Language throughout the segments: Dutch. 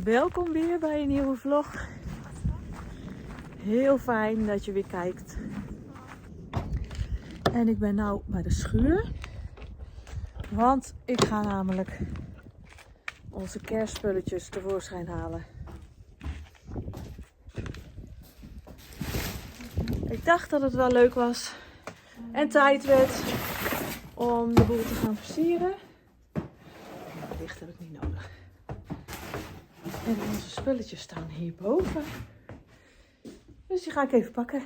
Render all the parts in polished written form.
Welkom weer bij een nieuwe vlog. Heel fijn dat je weer kijkt. En ik ben nou bij de schuur. Want ik ga namelijk onze kerstspulletjes tevoorschijn halen. Ik dacht dat het wel leuk was en tijd werd om de boel te gaan versieren. Maar licht heb ik niet nodig. En onze spulletjes staan hierboven. Dus die ga ik even pakken.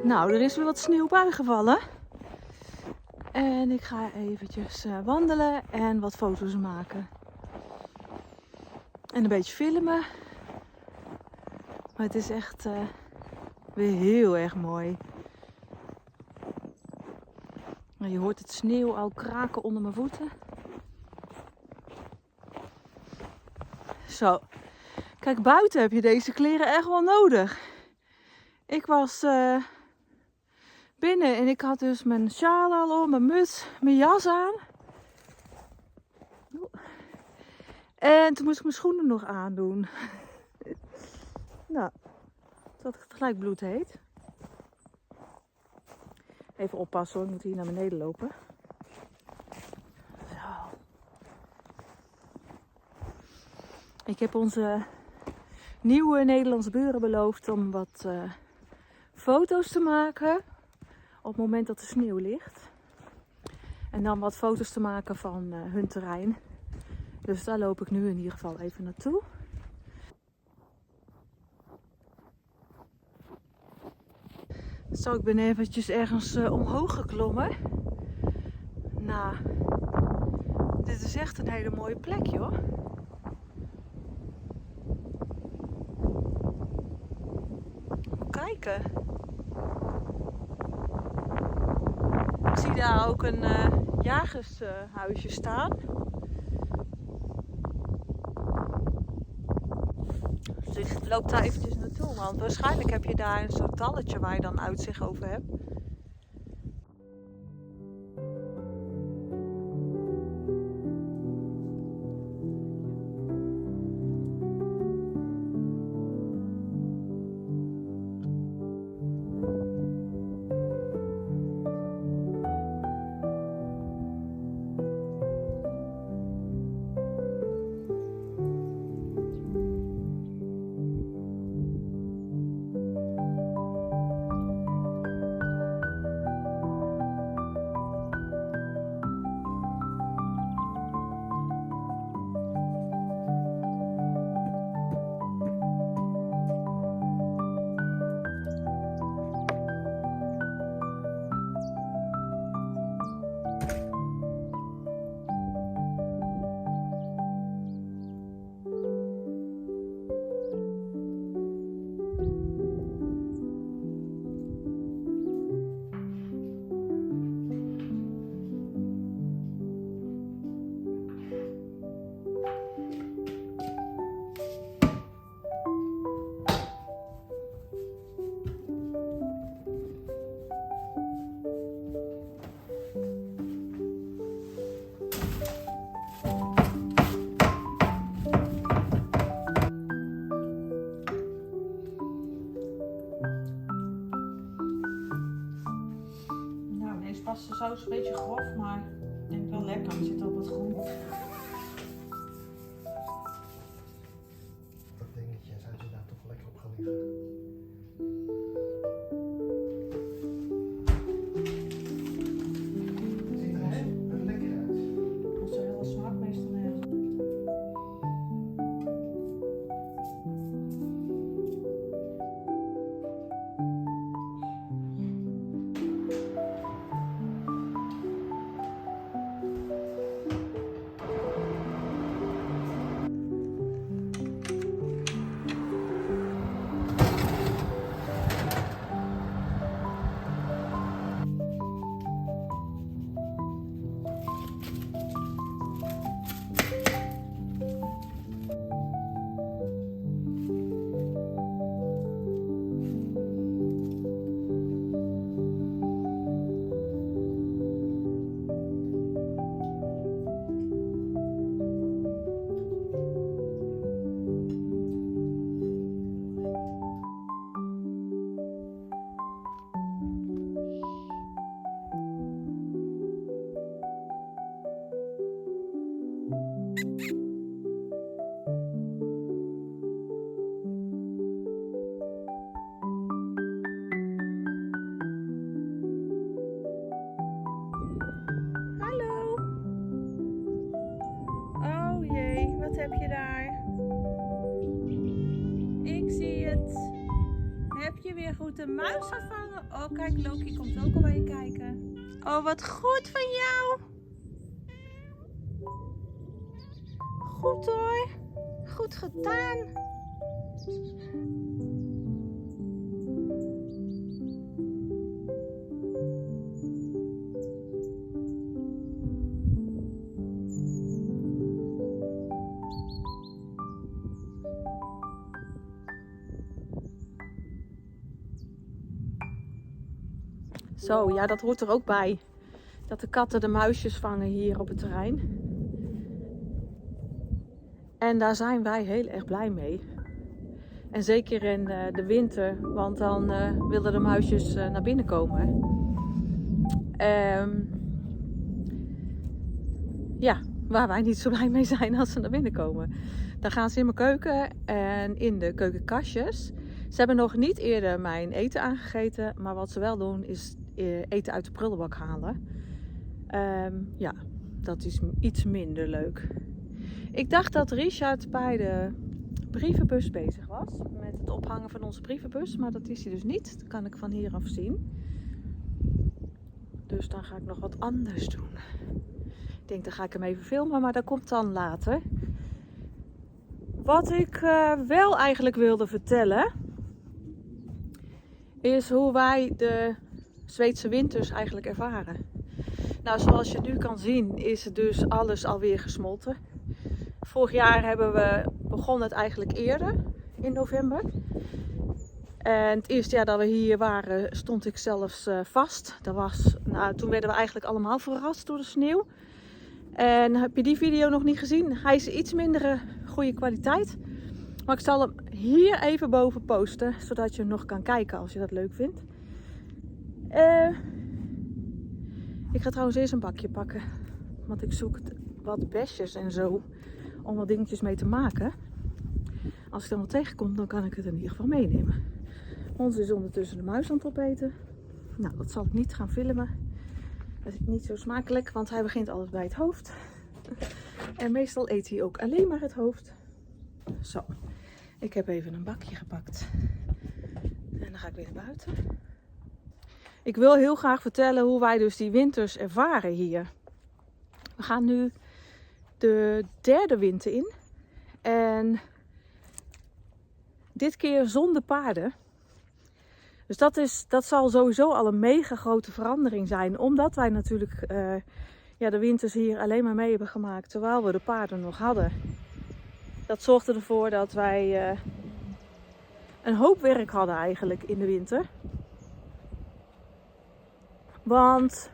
Nou, er is weer wat sneeuw bijgevallen. En ik ga eventjes wandelen en wat foto's maken. En een beetje filmen. Maar het is echt weer heel erg mooi. Nou, je hoort het sneeuw al kraken onder mijn voeten. Zo. Kijk, buiten heb je deze kleren echt wel nodig. Ik was binnen en ik had dus mijn sjaal al om, mijn muts, mijn jas aan. En toen moest ik mijn schoenen nog aandoen. Nou, dat het gelijk bloedheet. Even oppassen hoor, ik moet hier naar beneden lopen. Zo. Ik heb onze nieuwe Nederlandse buren beloofd om wat foto's te maken op het moment dat de sneeuw ligt. En dan wat foto's te maken van hun terrein. Dus daar loop ik nu in ieder geval even naartoe. Zo, ik ben eventjes ergens omhoog geklommen. Nou, dit is echt een hele mooie plek, joh. Kijken. Ik zie daar ook een jagershuisje staan. Dus ik loop daar eventjes naartoe, want waarschijnlijk heb je daar een soort dalletje waar je dan uitzicht over hebt. De saus is een beetje grof, maar ik denk wel lekker. Het zit op het groen. Dat dingetje zou je daar toch lekker op gaan liggen. Het ziet er heel lekker uit. Dat is heel smaak meestal nergens. Wat heb je daar? Ik zie het. Heb je weer goed een muis gevangen? Oh, kijk, Loki komt ook al bij je kijken. Oh, wat goed van jou. Goed hoor. Goed gedaan. Zo, ja, dat hoort er ook bij. Dat de katten de muisjes vangen hier op het terrein. En daar zijn wij heel erg blij mee. En zeker in de winter, want dan willen de muisjes naar binnen komen. Ja, waar wij niet zo blij mee zijn als ze naar binnen komen. Dan gaan ze in mijn keuken en in de keukenkastjes. Ze hebben nog niet eerder mijn eten aangegeten. Maar wat ze wel doen is eten uit de prullenbak halen. Ja, dat is iets minder leuk. Ik dacht dat Richard bij de brievenbus bezig was. Met het ophangen van onze brievenbus. Maar dat is hij dus niet. Dat kan ik van hieraf zien. Dus dan ga ik nog wat anders doen. Ik denk, dan ga ik hem even filmen. Maar dat komt dan later. Wat ik wel eigenlijk wilde vertellen. Is hoe wij de Zweedse winters eigenlijk ervaren. Nou, zoals je nu kan zien is het dus alles alweer gesmolten. Vorig jaar begonnen het eigenlijk eerder, in november. En het eerste jaar dat we hier waren stond ik zelfs vast. Toen werden we eigenlijk allemaal verrast door de sneeuw. En heb je die video nog niet gezien? Hij is iets mindere goede kwaliteit. Maar ik zal hem hier even boven posten, zodat je hem nog kan kijken als je dat leuk vindt. Ik ga trouwens eerst een bakje pakken. Want ik zoek wat besjes en zo om wat dingetjes mee te maken. Als ik dan wat tegenkom, dan kan ik het in ieder geval meenemen. Ons is ondertussen de muis aan het opeten. Nou, dat zal ik niet gaan filmen. Dat is niet zo smakelijk, want hij begint altijd bij het hoofd. En meestal eet hij ook alleen maar het hoofd. Zo, ik heb even een bakje gepakt. En dan ga ik weer naar buiten. Ik wil heel graag vertellen hoe wij dus die winters ervaren hier. We gaan nu de derde winter in. En dit keer zonder paarden. Dus dat zal sowieso al een mega grote verandering zijn. Omdat wij natuurlijk de winters hier alleen maar mee hebben gemaakt terwijl we de paarden nog hadden. Dat zorgde ervoor dat wij een hoop werk hadden eigenlijk in de winter. Want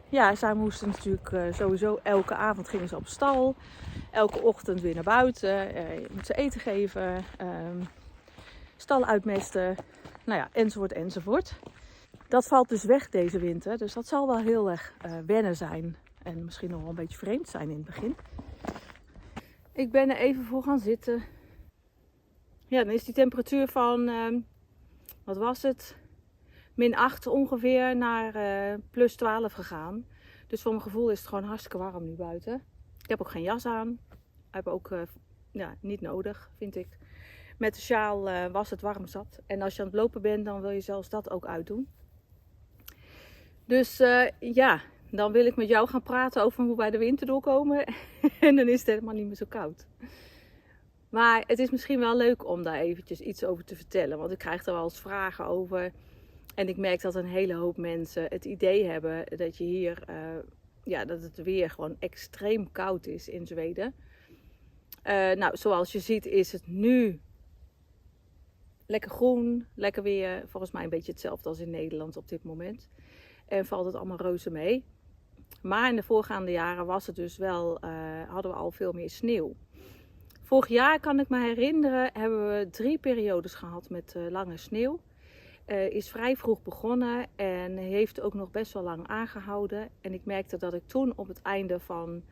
ja, zij moesten natuurlijk sowieso elke avond gingen ze op stal. Elke ochtend weer naar buiten. Je moet ze eten geven. Stal uitmesten. Nou ja, enzovoort enzovoort. Dat valt dus weg deze winter. Dus dat zal wel heel erg wennen zijn. En misschien nog wel een beetje vreemd zijn in het begin. Ik ben er even voor gaan zitten. Ja, dan is die temperatuur van, wat was het? -8 ongeveer naar +12 gegaan. Dus voor mijn gevoel is het gewoon hartstikke warm nu buiten. Ik heb ook geen jas aan. Ik heb ook niet nodig, vind ik. Met de sjaal was het warm zat. En als je aan het lopen bent, dan wil je zelfs dat ook uitdoen. Dus dan wil ik met jou gaan praten over hoe wij de winter doorkomen. En dan is het helemaal niet meer zo koud. Maar het is misschien wel leuk om daar eventjes iets over te vertellen. Want ik krijg er wel eens vragen over. En ik merk dat een hele hoop mensen het idee hebben dat je hier, dat het weer gewoon extreem koud is in Zweden. Nou, zoals je ziet is het nu lekker groen, lekker weer. Volgens mij een beetje hetzelfde als in Nederland op dit moment. En valt het allemaal reuze mee. Maar in de voorgaande jaren was het dus wel, hadden we al veel meer sneeuw. Vorig jaar, kan ik me herinneren, hebben we 3 periodes gehad met lange sneeuw. Is vrij vroeg begonnen en heeft ook nog best wel lang aangehouden. En ik merkte dat ik toen op het einde van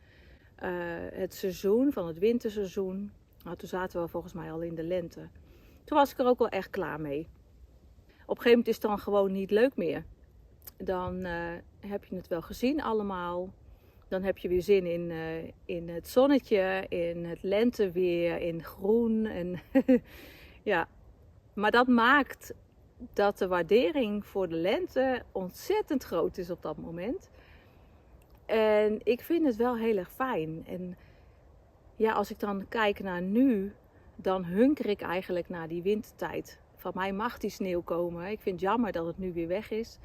het seizoen, van het winterseizoen, toen zaten we volgens mij al in de lente. Toen was ik er ook wel echt klaar mee. Op een gegeven moment is het dan gewoon niet leuk meer. Dan heb je het wel gezien allemaal. Dan heb je weer zin in het zonnetje, in het lenteweer, in groen. En ja, maar dat maakt dat de waardering voor de lente ontzettend groot is op dat moment. En ik vind het wel heel erg fijn. En ja, als ik dan kijk naar nu, dan hunker ik eigenlijk naar die wintertijd. Van mij mag die sneeuw komen. Ik vind het jammer dat het nu weer weg is.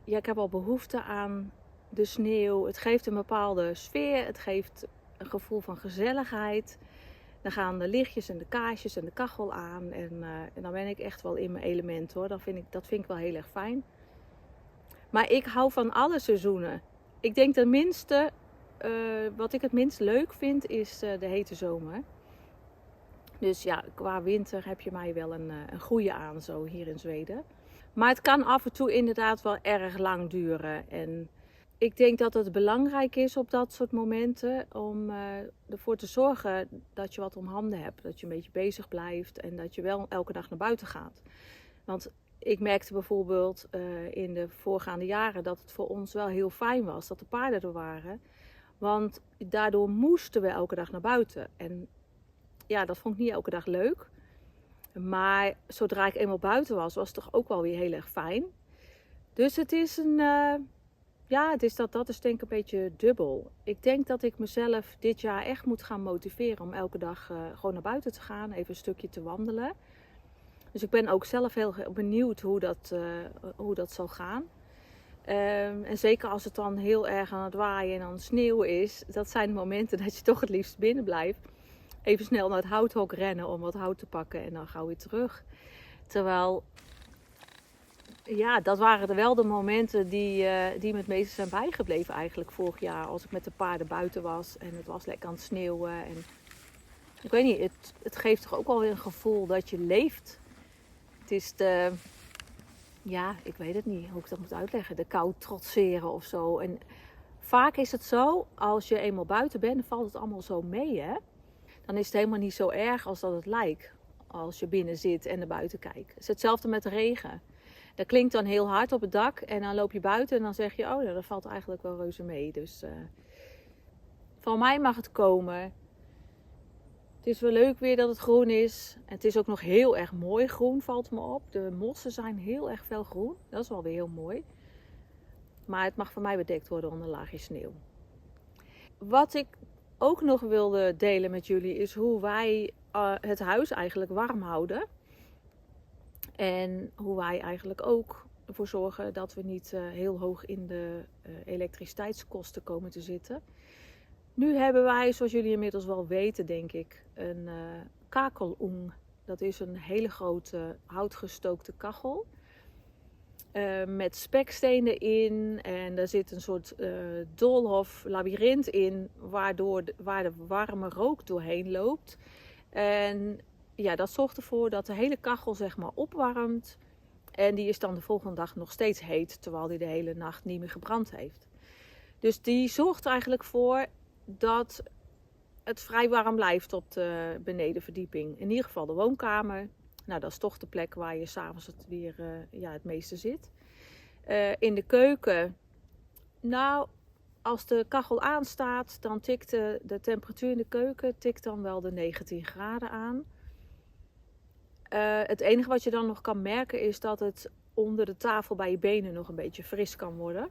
Ja, ik heb al behoefte aan de sneeuw. Het geeft een bepaalde sfeer. Het geeft een gevoel van gezelligheid. Dan gaan de lichtjes en de kaarsjes en de kachel aan. En dan ben ik echt wel in mijn element hoor. Dat vind ik wel heel erg fijn. Maar ik hou van alle seizoenen. Ik denk wat ik het minst leuk vind is de hete zomer. Dus ja, qua winter heb je mij wel een goede aan zo hier in Zweden. Maar het kan af en toe inderdaad wel erg lang duren. En ik denk dat het belangrijk is op dat soort momenten om ervoor te zorgen dat je wat om handen hebt. Dat je een beetje bezig blijft en dat je wel elke dag naar buiten gaat. Want ik merkte bijvoorbeeld in de voorgaande jaren dat het voor ons wel heel fijn was dat de paarden er waren. Want daardoor moesten we elke dag naar buiten. En ja, dat vond ik niet elke dag leuk. Maar zodra ik eenmaal buiten was, was het toch ook wel weer heel erg fijn. Dus het is dat is denk ik een beetje dubbel. Ik denk dat ik mezelf dit jaar echt moet gaan motiveren om elke dag gewoon naar buiten te gaan. Even een stukje te wandelen. Dus ik ben ook zelf heel benieuwd hoe dat zal gaan. En zeker als het dan heel erg aan het waaien en dan sneeuw is. Dat zijn de momenten dat je toch het liefst binnen blijft. Even snel naar het houthok rennen om wat hout te pakken en dan gauw weer terug. Terwijl, ja, dat waren er wel de momenten die me het meeste zijn bijgebleven eigenlijk vorig jaar. Als ik met de paarden buiten was en het was lekker aan het sneeuwen. En ik weet niet, het geeft toch ook wel weer een gevoel dat je leeft. Het is ja, ik weet het niet hoe ik dat moet uitleggen. De kou trotseren of zo. En vaak is het zo, als je eenmaal buiten bent, dan valt het allemaal zo mee, hè. Dan is het helemaal niet zo erg als dat het lijkt. Als je binnen zit en naar buiten kijkt. Het is hetzelfde met regen. Dat klinkt dan heel hard op het dak. En dan loop je buiten en dan zeg je, oh, dat valt eigenlijk wel reuze mee. Dus van mij mag het komen. Het is wel leuk weer dat het groen is. Het is ook nog heel erg mooi groen, valt me op. De mossen zijn heel erg fel groen. Dat is wel weer heel mooi. Maar het mag van mij bedekt worden onder een laagje sneeuw. Wat ik ook nog wilde delen met jullie is hoe wij het huis eigenlijk warm houden. En hoe wij eigenlijk ook ervoor zorgen dat we niet heel hoog in de elektriciteitskosten komen te zitten. Nu hebben wij, zoals jullie inmiddels wel weten denk ik, een kakelung. Dat is een hele grote houtgestookte kachel. Met spekstenen in en er zit een soort doolhof, labyrint in, waar de warme rook doorheen loopt. En ja, dat zorgt ervoor dat de hele kachel zeg maar opwarmt. En die is dan de volgende dag nog steeds heet, terwijl die de hele nacht niet meer gebrand heeft. Dus die zorgt er eigenlijk voor dat het vrij warm blijft op de benedenverdieping. In ieder geval de woonkamer. Nou, dat is toch de plek waar je s'avonds het meeste zit. In de keuken. Nou, als de kachel aanstaat, dan tikt de temperatuur in de keuken dan wel de 19 graden aan. Het enige wat je dan nog kan merken is dat het onder de tafel bij je benen nog een beetje fris kan worden.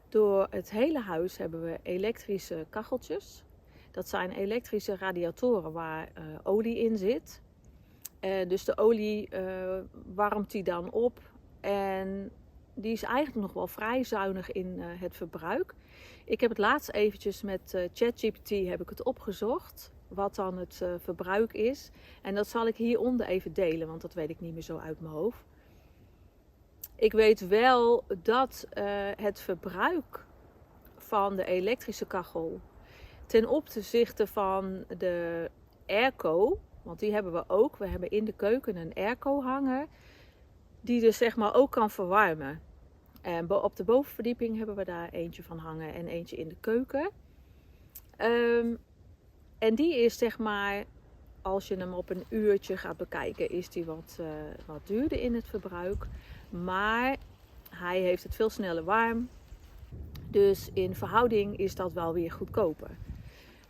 Door het hele huis hebben we elektrische kacheltjes. Dat zijn elektrische radiatoren waar olie in zit. Dus de olie warmt die dan op. En die is eigenlijk nog wel vrij zuinig in het verbruik. Ik heb het laatst eventjes met ChatGPT heb ik het opgezocht. Wat dan het verbruik is. En dat zal ik hieronder even delen. Want dat weet ik niet meer zo uit mijn hoofd. Ik weet wel dat het verbruik van de elektrische kachel ten opzichte van de airco, want die hebben we ook. We hebben in de keuken een airco hangen die dus zeg maar ook kan verwarmen. En op de bovenverdieping hebben we daar eentje van hangen en eentje in de keuken. En die is zeg maar, als je hem op een uurtje gaat bekijken, is die wat duurder in het verbruik. Maar hij heeft het veel sneller warm. Dus in verhouding is dat wel weer goedkoper.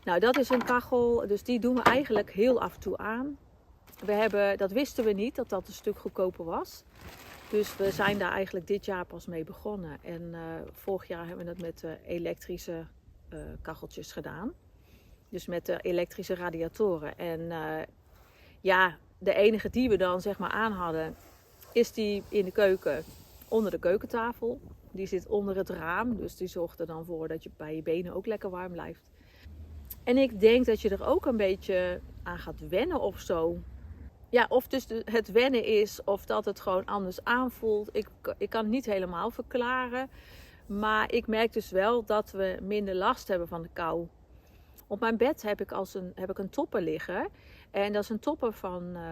Nou, dat is een kachel. Dus die doen we eigenlijk heel af en toe aan. Dat wisten we niet, dat dat een stuk goedkoper was. Dus we zijn daar eigenlijk dit jaar pas mee begonnen. En vorig jaar hebben we het met elektrische kacheltjes gedaan. Dus met de elektrische radiatoren. En de enige die we dan zeg maar aan hadden, is die in de keuken onder de keukentafel. Die zit onder het raam, dus die zorgt er dan voor dat je bij je benen ook lekker warm blijft. En ik denk dat je er ook een beetje aan gaat wennen of zo. Ja, of dus het wennen is of dat het gewoon anders aanvoelt. Ik kan het niet helemaal verklaren. Maar ik merk dus wel dat we minder last hebben van de kou. Op mijn bed heb ik een topper liggen. En dat is een topper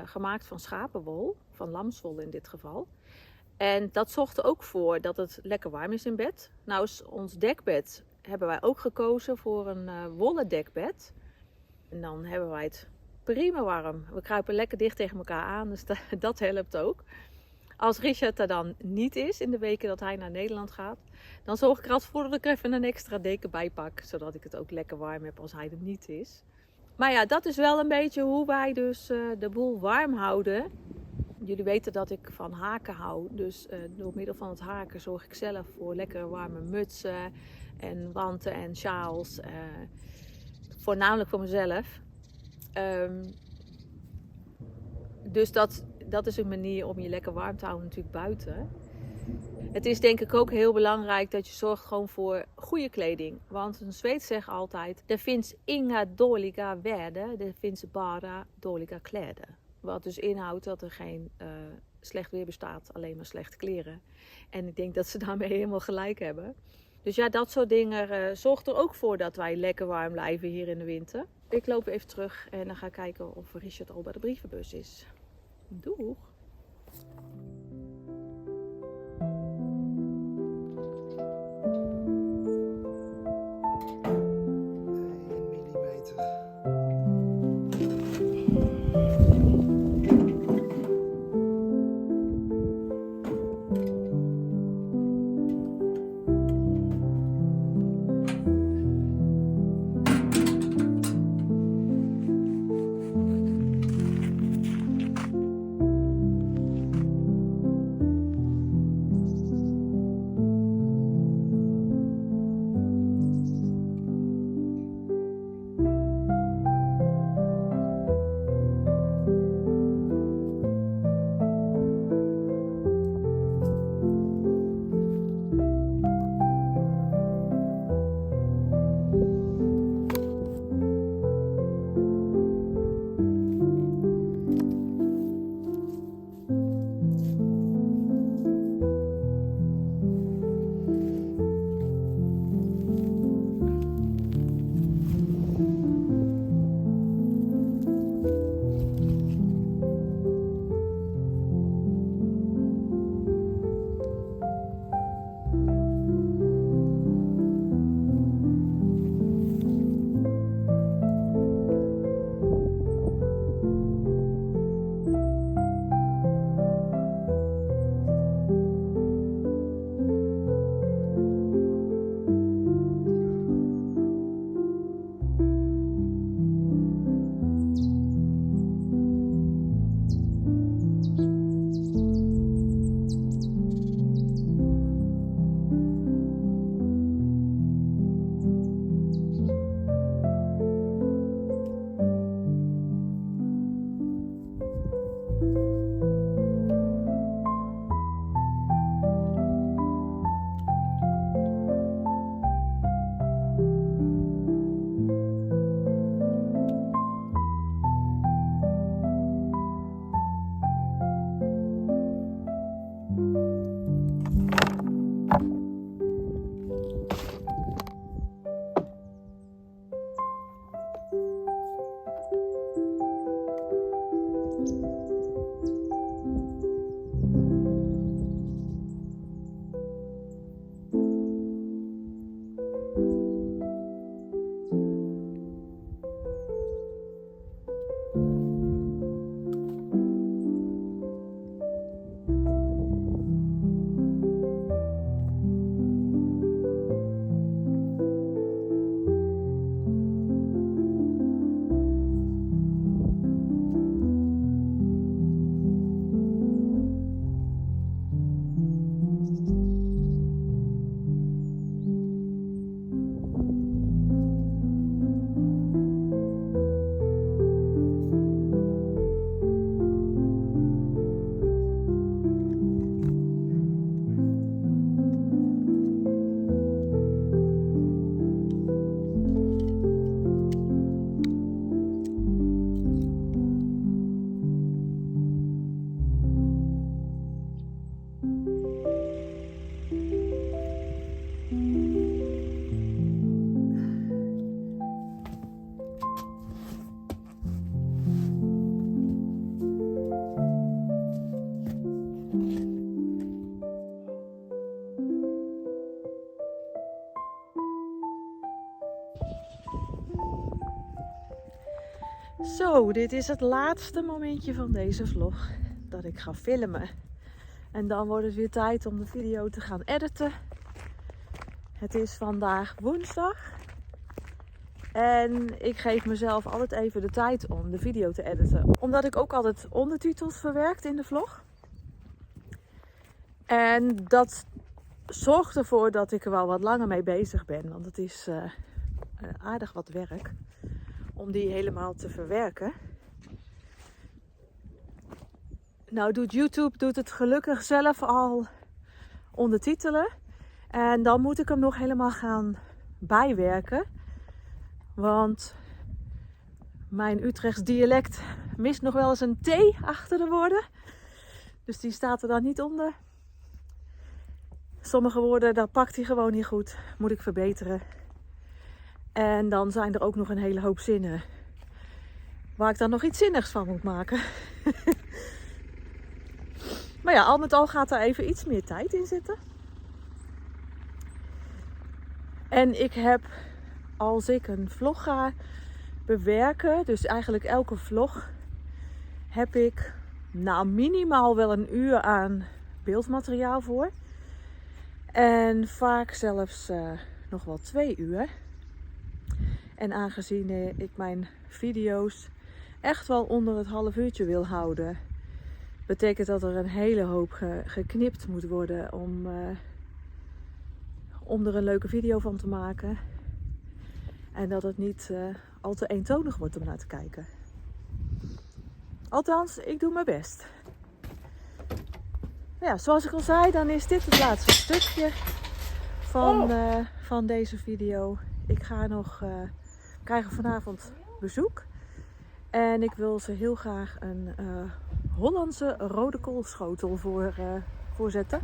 gemaakt van schapenwol, van lamswol in dit geval. En dat zorgt er ook voor dat het lekker warm is in bed. Nou is ons dekbed, hebben wij ook gekozen voor een wollen dekbed. En dan hebben wij het prima warm. We kruipen lekker dicht tegen elkaar aan, dus dat helpt ook. Als Richard er dan niet is, in de weken dat hij naar Nederland gaat, dan zorg ik er altijd voor dat ik even een extra deken bij pak. Zodat ik het ook lekker warm heb als hij er niet is. Maar ja, dat is wel een beetje hoe wij dus de boel warm houden. Jullie weten dat ik van haken hou. Dus door middel van het haken zorg ik zelf voor lekkere warme mutsen en wanten en sjaals. Voornamelijk voor mezelf. Dus dat is een manier om je lekker warm te houden natuurlijk buiten. Het is denk ik ook heel belangrijk dat je zorgt gewoon voor goede kleding. Want een Zweed zegt altijd, er finns inga dåliga väder, er finns bara dåliga kläder. Wat dus inhoudt dat er geen slecht weer bestaat, alleen maar slechte kleren. En ik denk dat ze daarmee helemaal gelijk hebben. Dus ja, dat soort dingen zorgt er ook voor dat wij lekker warm blijven hier in de winter. Ik loop even terug en dan ga ik kijken of Richard al bij de brievenbus is. Doeg! Zo, dit is het laatste momentje van deze vlog dat ik ga filmen. En dan wordt het weer tijd om de video te gaan editen. Het is vandaag woensdag. En ik geef mezelf altijd even de tijd om de video te editen. Omdat ik ook altijd ondertitels verwerkt in de vlog. En dat zorgt ervoor dat ik er wel wat langer mee bezig ben. Want het is aardig wat werk om die helemaal te verwerken. Nou doet YouTube het gelukkig zelf al ondertitelen. En dan moet ik hem nog helemaal gaan bijwerken. Want mijn Utrechts dialect mist nog wel eens een T achter de woorden. Dus die staat er dan niet onder. Sommige woorden, daar pakt hij gewoon niet goed. Moet ik verbeteren. En dan zijn er ook nog een hele hoop zinnen waar ik dan nog iets zinnigs van moet maken. Maar ja, al met al gaat er even iets meer tijd in zitten. En ik heb, als ik een vlog ga bewerken, dus eigenlijk elke vlog, heb ik nou minimaal wel een uur aan beeldmateriaal voor. En vaak zelfs nog wel 2 uur. En aangezien ik mijn video's echt wel onder het half uurtje wil houden, betekent dat er een hele hoop geknipt moet worden om er een leuke video van te maken. En dat het niet al te eentonig wordt om naar te kijken. Althans, ik doe mijn best. Ja, zoals ik al zei, dan is dit het laatste stukje van deze video. Ik ga krijgen vanavond bezoek. En ik wil ze heel graag een Hollandse rode koolschotel voorzetten.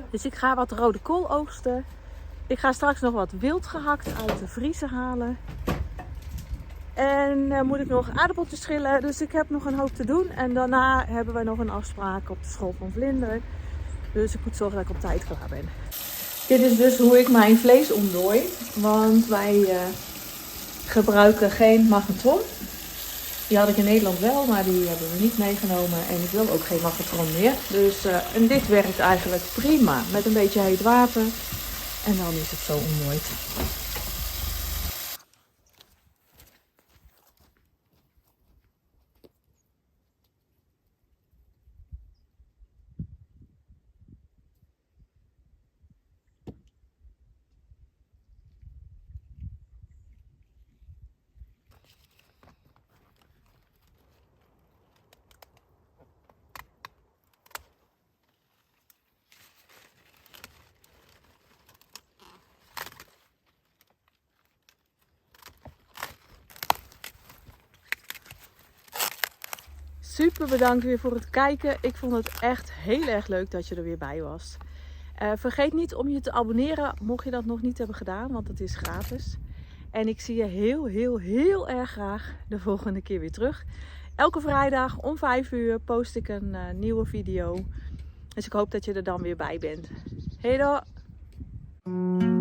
Dus ik ga wat rode kool oogsten. Ik ga straks nog wat wild gehakt uit de vriezer halen. En moet ik nog aardappeltjes schillen. Dus ik heb nog een hoop te doen. En daarna hebben we nog een afspraak op de school van Vlinder. Dus ik moet zorgen dat ik op tijd klaar ben. Dit is dus hoe ik mijn vlees ontdooi. Want wij gebruiken geen magnetron. Die had ik in Nederland wel, maar die hebben we niet meegenomen. En ik wil ook geen magnetron meer. Dus, en dit werkt eigenlijk prima. Met een beetje heet water. En dan is het zo ontdooid. Super bedankt weer voor het kijken. Ik vond het echt heel erg leuk dat je er weer bij was. Vergeet niet om je te abonneren, mocht je dat nog niet hebben gedaan, want het is gratis. En ik zie je heel erg graag de volgende keer weer terug. Elke vrijdag om 5 uur post ik een nieuwe video. Dus ik hoop dat je er dan weer bij bent. Hey dan!